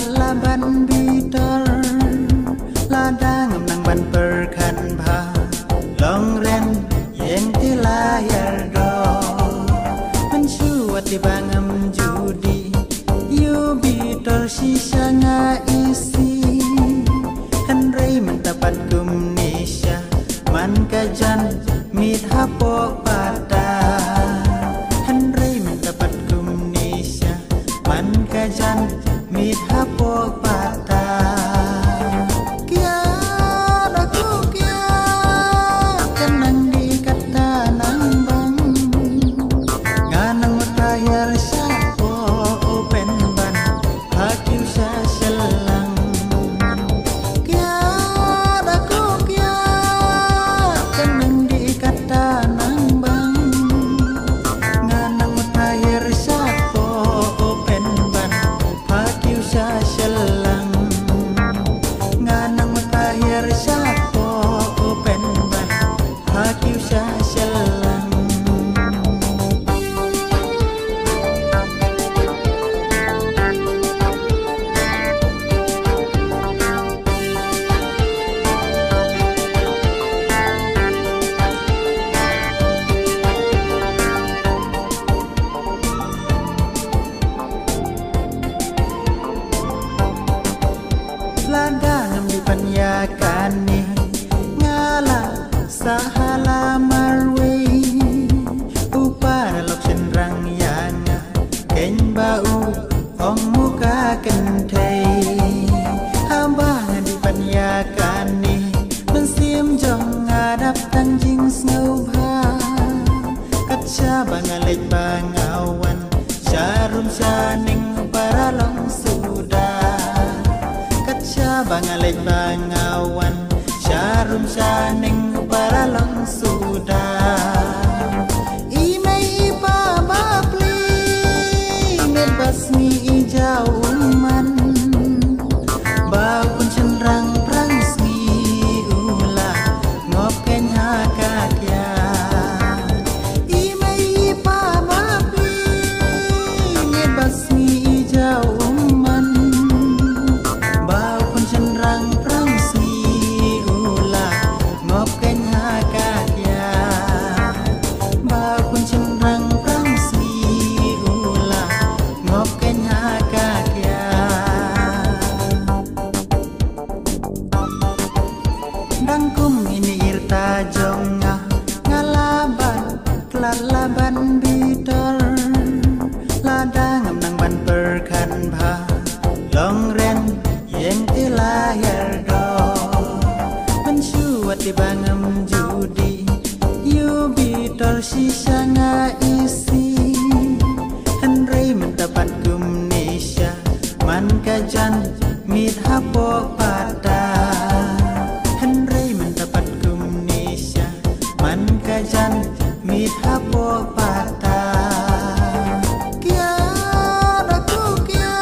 Lalaban bitar ladang nang ban perkan bha longren yang di layar do mencuat di bangam judi you bitar sisa nga isi henry mendapat kumnisya man kajan mit hapok pada henry mendapat kumnisya man kajan mit hapok pada kia daku kia kenang di kata nang bang nganang matayar sapo open ban hakil sa selang kia daku kia kenang di kata nang bang nganang matayar sapo open ban hakil sa selang nganang matahir sapo open ban hakil sa selang ladang di panyakan ni ngala sahala marwe upara lok senrang yang ken bau ong muka kentai hamba di panyakan ni mensim jong ngadap tanjing snobha kaca bangalit bangawan jarum saning para long sudah bangalit bangawan jarum saning para long sudah imay ipa bapli ngebasmi ijauman bakun cenrang prangsmi ula ngopen hakakya imay ipa bapli ngebasmi ijauman dangkum ini irta jonga ngalaban lalaban bitar ladang nang ban perkan bha longren yang di layar do mencuat di bangam judi you bitar sisa nga isi henry mendapat kumnisya man kajan mit hapok pada kajan mit hapok pada kia daku kia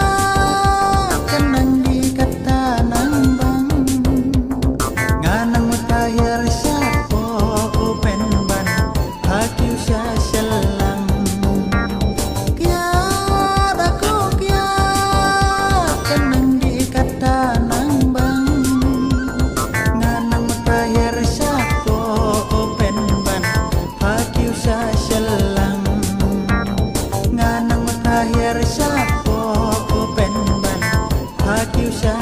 kenang di kata nang bang nganang matahir sapo open ban hakil sa selang kia daku kia kenang di kata nang bang nganang matahir sapo open hakil sa selang nganang matahir sapo open ban hakil sa